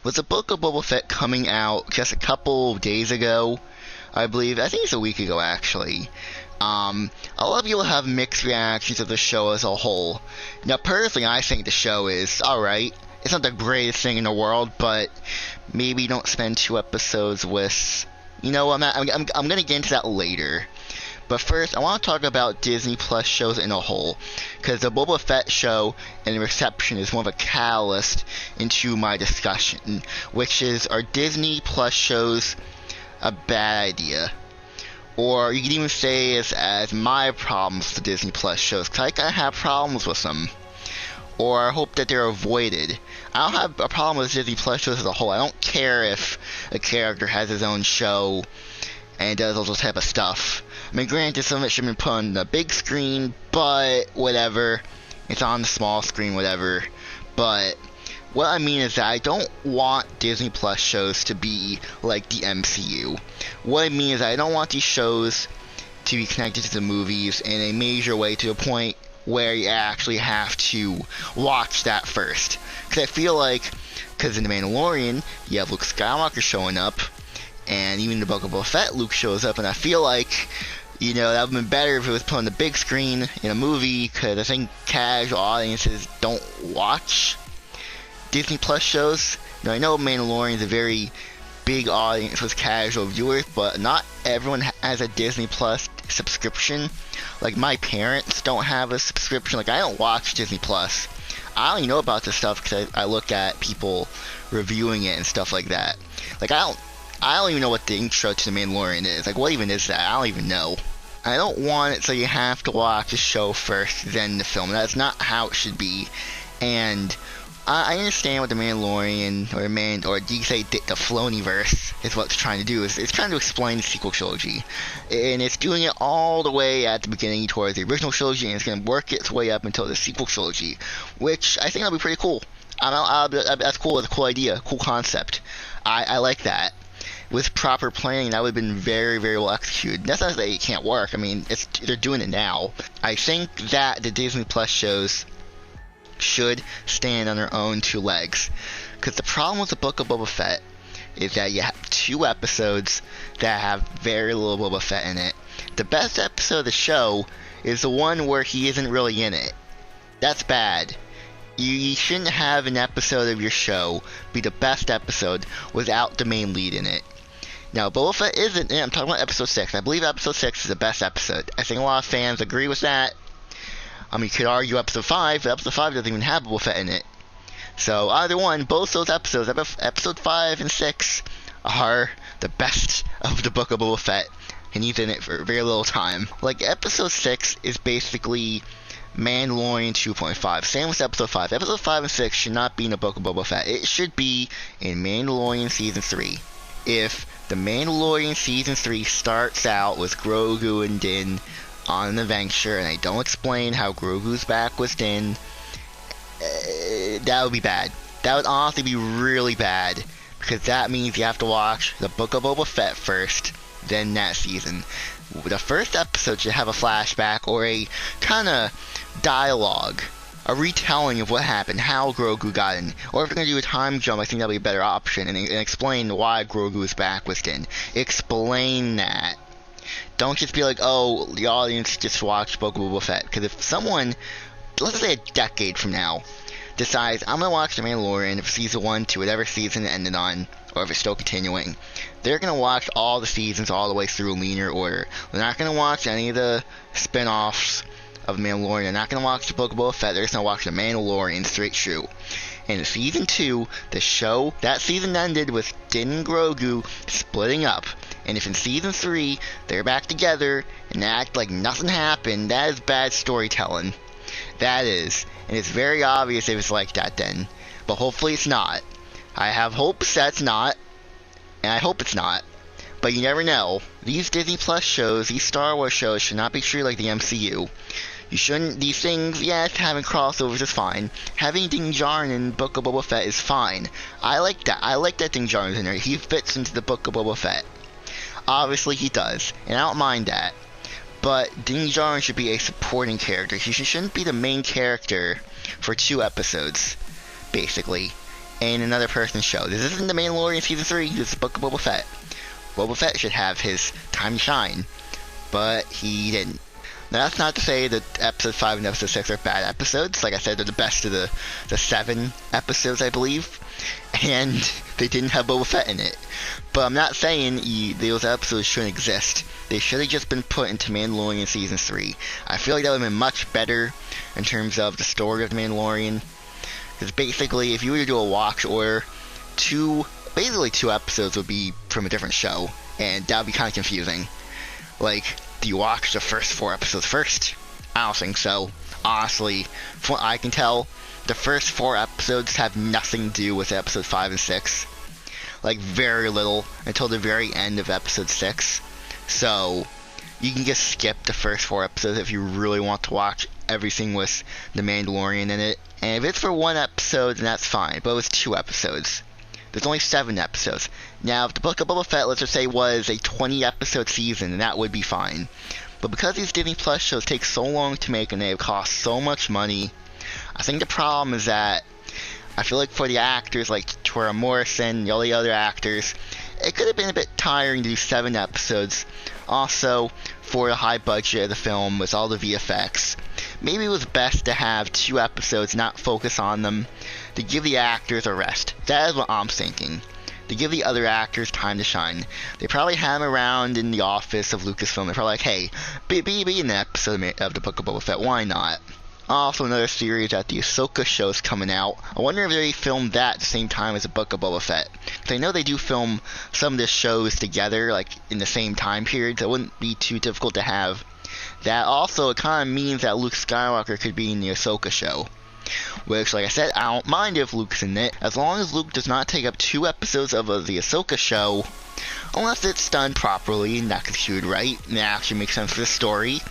with the Book of Boba Fett coming out just a couple days ago, I believe. I think it's a week ago, actually. A lot of people have mixed reactions to the show as a whole. Now, personally, I think the show is alright. It's not the greatest thing in the world, but maybe don't spend 2 episodes with... You know, I'm gonna get into that later. But first, I want to talk about Disney Plus shows in a whole, because the Boba Fett show and the reception is more of a catalyst into my discussion, which is, are Disney Plus shows a bad idea? Or you could even say it's as my problems with the Disney Plus shows, because I kind of have problems with them. Or I hope that they're avoided. I don't have a problem with Disney Plus shows as a whole. I don't care if a character has his own show and does all this type of stuff. I mean, granted, some of it should have been put on the big screen, but whatever. It's on the small screen, whatever. But what I mean is that I don't want Disney Plus shows to be like the MCU. What I mean is that I don't want these shows to be connected to the movies in a major way, to a point where you actually have to watch that first. Because I feel like, because in The Mandalorian, you have Luke Skywalker showing up, and even in the Book of Boba Fett, Luke shows up, and I feel like, you know, that would have been better if it was put on the big screen in a movie, because I think casual audiences don't watch Disney Plus shows. Now, I know Mandalorian is a very big audience with casual viewers, but not everyone has a Disney Plus subscription. Like, my parents don't have a subscription. Like, I don't watch Disney Plus. I only know about this stuff because I look at people reviewing it and stuff like that. Like, I don't even know what the intro to The Mandalorian is. Like, what even is that? I don't even know. I don't want it so you have to watch the show first, then the film. That's not how it should be. And I understand what The Mandalorian, or do you say the Filoniverse, is what it's trying to do. It's trying to explain the sequel trilogy. And it's doing it all the way at the beginning towards the original trilogy, and it's going to work its way up until the sequel trilogy, which I think that'll be pretty cool. That's cool. It's a cool idea, cool concept. I like that. With proper planning, that would have been very, very well executed. That's not to say it can't work. I mean, they're doing it now. I think that the Disney Plus shows should stand on their own 2 legs. Because the problem with the Book of Boba Fett is that you have 2 episodes that have very little Boba Fett in it. The best episode of the show is the one where he isn't really in it. That's bad. You shouldn't have an episode of your show be the best episode without the main lead in it. Now, Boba Fett isn't in it. I'm talking about episode 6. I believe episode 6 is the best episode. I think a lot of fans agree with that. I mean, you could argue episode 5, but episode 5 doesn't even have Boba Fett in it. So, either one, both those episodes, episode 5 and 6, are the best of the Book of Boba Fett, and he's in it for very little time. Like, episode 6 is basically Mandalorian 2.5. Same with episode 5. Episode 5 and 6 should not be in the Book of Boba Fett. It should be in Mandalorian Season 3. If the Mandalorian Season 3 starts out with Grogu and Din on an adventure, and they don't explain how Grogu's back with Din, that would be bad. That would honestly be really bad, because that means you have to watch the Book of Boba Fett first, then that season. The first episode should have a flashback or a kind of dialogue, a retelling of what happened, how Grogu got in. Or if you're going to do a time jump, I think that would be a better option, and explain why Grogu is back with Din. Explain that. Don't just be like, oh, the audience just watched Book of Boba Fett. Because if someone, let's say a decade from now, decides, I'm going to watch The Mandalorian for season 1 to whatever season it ended on, or if it's still continuing, they're going to watch all the seasons all the way through in linear order. They're not going to watch any of the spin-offs of Mandalorian. They're not going to watch the Book of Boba Fett. They're just going to watch The Mandalorian straight through. And in season 2, the show, that season ended with Din and Grogu splitting up. And if in season 3, they're back together and act like nothing happened, that is bad storytelling. That is. And it's very obvious if it's like that then. But hopefully it's not. I have hopes that it's not. And I hope it's not. But you never know. These Disney Plus shows, these Star Wars shows, should not be treated like the MCU. You shouldn't, these things, yes, having crossovers is fine. Having Din Djarin in Book of Boba Fett is fine. I like that. I like that Din Djarin's in there. He fits into the Book of Boba Fett. Obviously he does, and I don't mind that. But Din Djarin should be a supporting character. He shouldn't be the main character for 2 episodes, basically. in another person's show. This isn't The Mandalorian Season 3, this is Book of Boba Fett. Boba Fett should have his time to shine, but he didn't. Now, that's not to say that Episode 5 and Episode 6 are bad episodes. Like I said, they're the best of the 7 episodes, I believe. And they didn't have Boba Fett in it. But I'm not saying those episodes shouldn't exist. They should have just been put into Mandalorian Season 3. I feel like that would have been much better in terms of the story of The Mandalorian. Because basically, if you were to do a watch order, basically two episodes would be from a different show. And that would be kind of confusing. Like, do you watch the first 4 episodes first? I don't think so. Honestly, from what I can tell, the first 4 episodes have nothing to do with episode 5 and 6. Like, very little until the very end of episode 6. So, you can just skip the first 4 episodes if you really want to watch everything with The Mandalorian in it. And if it's for 1 episode, then that's fine. But it was 2 episodes. There's only 7 episodes. Now, if the Book of Boba Fett, let's just say, was a 20-episode season, then that would be fine. But because these Disney Plus shows take so long to make and they cost so much money, I think the problem is that I feel like for the actors like Tora Morrison, all the other actors, it could have been a bit tiring to do 7 episodes. Also, for the high budget of the film with all the VFX, maybe it was best to have 2 episodes, not focus on them, to give the actors a rest. That is what I'm thinking. To give the other actors time to shine. They probably have them around in the office of Lucasfilm. They're probably like, hey, be in an episode of the Book of Boba Fett. Why not? Also, another series that the Ahsoka show is coming out. I wonder if they filmed that at the same time as the Book of Boba Fett. Because I know they do film some of the shows together, like in the same time period, so it wouldn't be too difficult to have that. Also, it kind of means that Luke Skywalker could be in the Ahsoka show. Which, like I said, I don't mind if Luke's in it, as long as Luke does not take up 2 episodes of the Ahsoka show, unless it's done properly and executed right, and it actually makes sense for the story.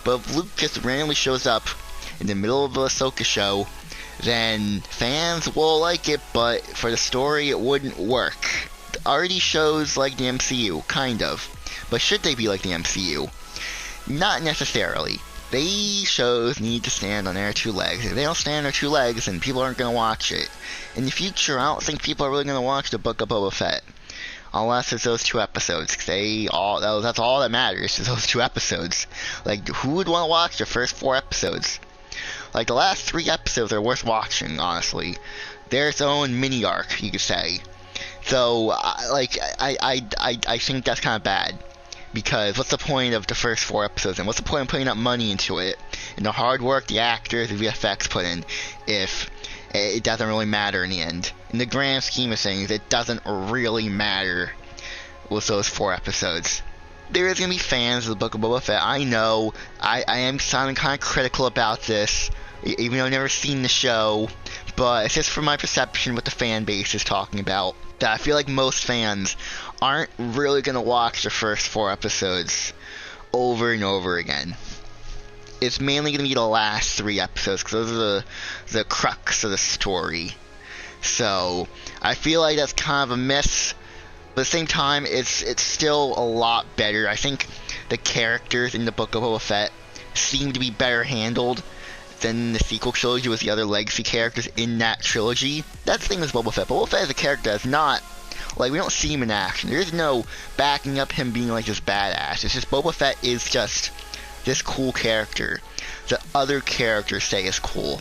But if Luke just randomly shows up in the middle of the Ahsoka show, then fans will like it, but for the story it wouldn't work. Already shows like the MCU, kind of. But should they be like the MCU? Not necessarily. These shows need to stand on their 2 legs. If they don't stand on their 2 legs, then people aren't going to watch it. In the future, I don't think people are really going to watch the Book of Boba Fett. Unless it's those 2 episodes. That's all that matters, is those 2 episodes. Like, who would want to watch the first 4 episodes? Like, the last 3 episodes are worth watching, honestly. They're its own mini arc, you could say. So, I think that's kind of bad. Because what's the point of the first 4 episodes, and what's the point of putting up money into it, and the hard work the actors, the VFX put in, if it doesn't really matter in the end? In the grand scheme of things, it doesn't really matter with those 4 episodes. There is going to be fans of the Book of Boba Fett. I know, I am sounding kind of critical about this, even though I've never seen the show, but it's just from my perception what the fan base is talking about, that I feel like most fans aren't really going to watch the first 4 episodes over and over again. It's mainly going to be the last 3 episodes, because those are the crux of the story. So, I feel like that's kind of a miss, but at the same time, it's still a lot better. I think the characters in the Book of Boba Fett seem to be better handled than the sequel trilogy with the other legacy characters in that trilogy. That's the thing with Boba Fett. Boba Fett is a character that's not, like, we don't see him in action. There is no backing up him being like this badass. It's just Boba Fett is just this cool character that other characters say is cool.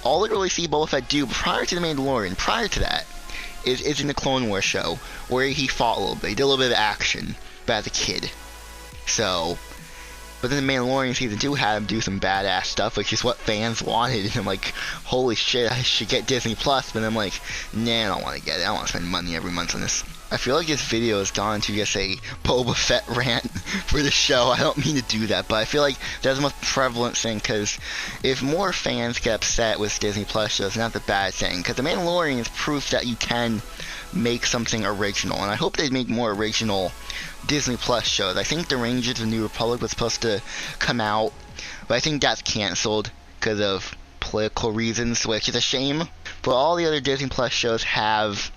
All we really see Boba Fett do prior to The Mandalorian, prior to that, is in the Clone Wars show, where he fought a little bit. He did a little bit of action, but as a kid. So, but then The Mandalorian Season 2 had him do some badass stuff, which is what fans wanted. And I'm like, holy shit, I should get Disney Plus. But I'm like, nah, I don't want to get it. I don't want to spend money every month on this. I feel like this video has gone to just a Boba Fett rant for the show. I don't mean to do that, but I feel like that's the most prevalent thing, because if more fans get upset with Disney Plus shows, it's not the bad thing. Because The Mandalorian is proof that you can make something original, and I hope they make more original Disney Plus shows. I think The Rangers of the New Republic was supposed to come out, but I think that's canceled because of political reasons, which is a shame. But all the other Disney Plus shows have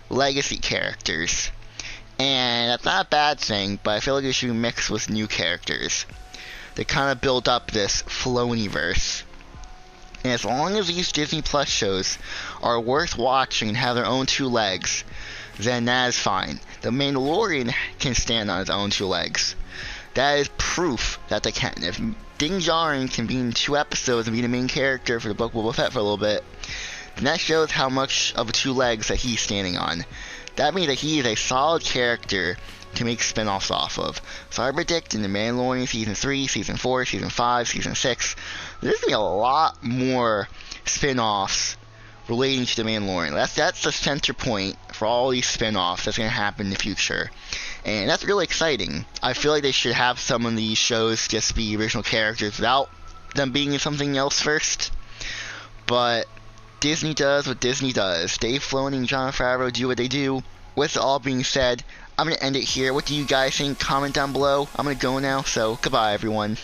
legacy characters, and that's not a bad thing, but I feel like it should be mixed with new characters. They kind of build up this Filoniverse, And as long as these Disney Plus shows are worth watching and have their own two legs, then that is fine. The Mandalorian can stand on its own two legs. That is proof that they can. If Din Djarin can be in 2 episodes and be the main character for the Book of Boba Fett for a little bit, then that shows how much of 2 legs that he's standing on. That means that he is a solid character to make spin-offs off of. So I predict in The Mandalorian Season 3, Season 4, Season 5, Season 6, there's going to be a lot more spin-offs relating to The Mandalorian. That's the center point for all these spin-offs that's going to happen in the future. And that's really exciting. I feel like they should have some of these shows just be original characters without them being in something else first. But Disney does what Disney does. Dave Filoni and Jon Favreau do what they do. With it all being said, I'm going to end it here. What do you guys think? Comment down below. I'm going to go now, so goodbye, everyone.